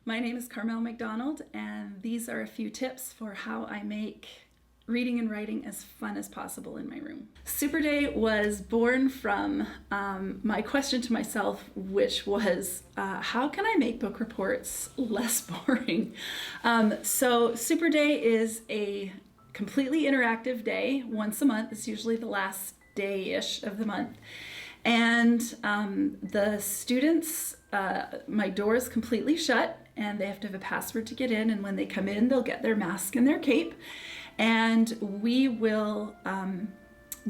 My name is McDonald, and these are a few tips for how I make reading and writing as fun as possible in my room. Super Day was born from my question to myself, which was, how can I make book reports less boring? So Super Day is a completely interactive day once a month. It's usually the last day-ish of the month. And the students, my door is completely shut and they have to have a password to get in, and when they come in they'll get their mask and their cape, and we will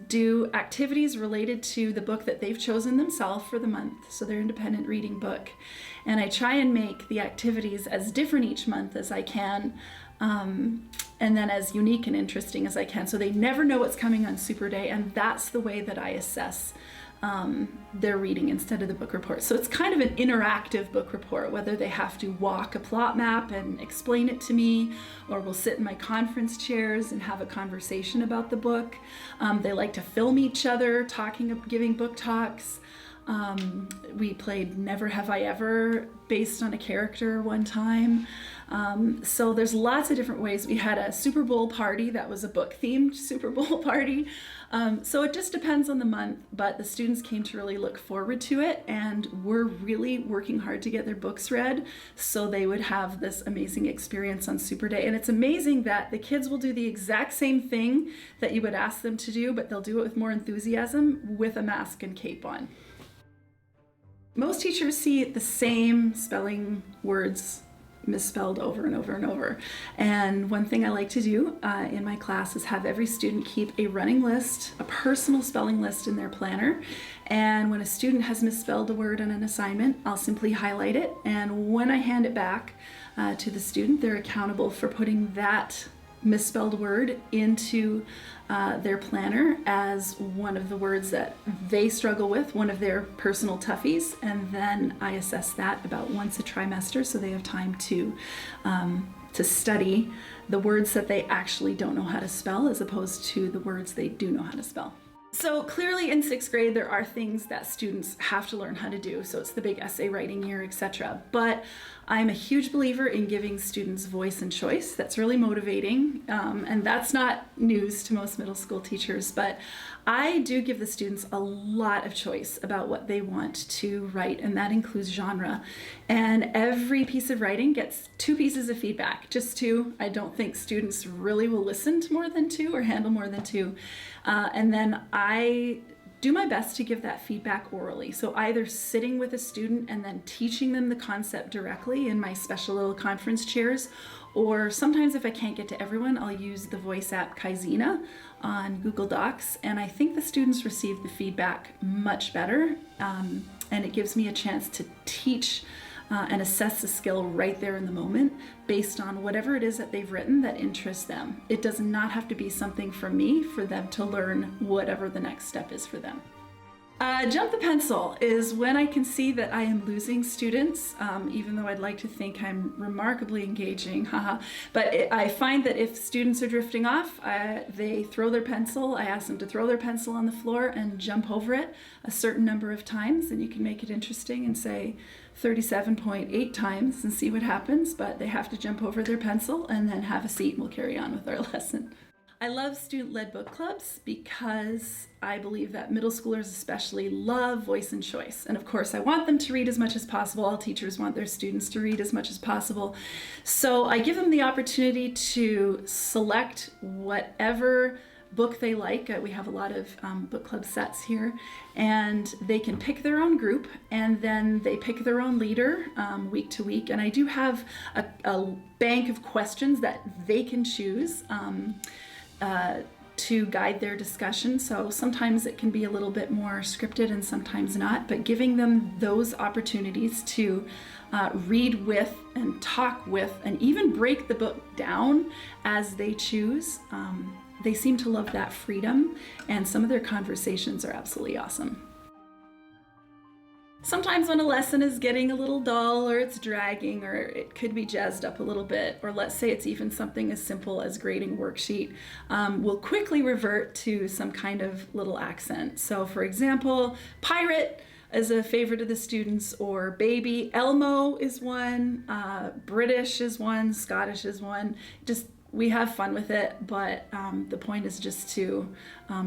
do activities related to the book that they've chosen themselves for the month, so their independent reading book. And I try and make the activities as different each month as I can, and then as unique and interesting as I can, so they never know what's coming on Super Day, and that's the way that I assess their reading instead of the book report. So it's kind of an interactive book report, whether they have to walk a plot map and explain it to me, or we'll sit in my conference chairs and have a conversation about the book. They like to film each other giving book talks. We played Never Have I Ever based on a character one time. So there's lots of different ways. We had a Super Bowl party that was a book themed Super Bowl party. So it just depends on the month, but the students came to really look forward to it, and we're really working hard to get their books read so they would have this amazing experience on Super Day. And it's amazing that the kids will do the exact same thing that you would ask them to do, but they'll do it with more enthusiasm with a mask and cape on. Most teachers see the same spelling words misspelled over and over and over. And one thing I like to do in my class is have every student keep a running list, a personal spelling list in their planner. And when a student has misspelled a word on an assignment, I'll simply highlight it. And when I hand it back to the student, they're accountable for putting that misspelled word into their planner as one of the words that they struggle with, one of their personal toughies, and then I assess that about once a trimester, so they have time to study the words that they actually don't know how to spell as opposed to the words they do know how to spell. So clearly in 6th grade there are things that students have to learn how to do, so it's the big essay writing year, etc. But I'm a huge believer in giving students voice and choice. That's really motivating, and that's not news to most middle school teachers, but I do give the students a lot of choice about what they want to write, and that includes genre. And every piece of writing gets 2 pieces of feedback, just 2. I don't think students really will listen to more than 2 or handle more than 2. And then I do my best to give that feedback orally. So either sitting with a student and then teaching them the concept directly in my special little conference chairs, or sometimes if I can't get to everyone, I'll use the voice app Kaizina on Google Docs, and I think the students receive the feedback much better, and it gives me a chance to teach and assess the skill right there in the moment based on whatever it is that they've written that interests them. It does not have to be something from me for them to learn whatever the next step is for them. Jump the pencil is when I can see that I am losing students, even though I'd like to think I'm remarkably engaging, but I find that if students are drifting off, they throw their pencil. I ask them to throw their pencil on the floor and jump over it a certain number of times, and you can make it interesting and say 37.8 times and see what happens, but they have to jump over their pencil and then have a seat, and we'll carry on with our lesson. I love student-led book clubs because I believe that middle schoolers especially love voice and choice. And of course, I want them to read as much as possible. All teachers want their students to read as much as possible. So I give them the opportunity to select whatever book they like. We have a lot of book club sets here, and they can pick their own group, and then they pick their own leader week to week. And I do have a bank of questions that they can choose to guide their discussion. So sometimes it can be a little bit more scripted and sometimes not, but giving them those opportunities to read with and talk with and even break the book down as they choose. They seem to love that freedom, and some of their conversations are absolutely awesome. Sometimes when a lesson is getting a little dull, or it's dragging, or it could be jazzed up a little bit, or let's say it's even something as simple as grading worksheet, we'll quickly revert to some kind of little accent. So for example, pirate, as a favorite of the students, or baby. Elmo is one, British is one, Scottish is one. Just, we have fun with it, but the point is just to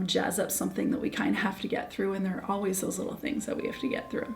jazz up something that we kind of have to get through, and there are always those little things that we have to get through.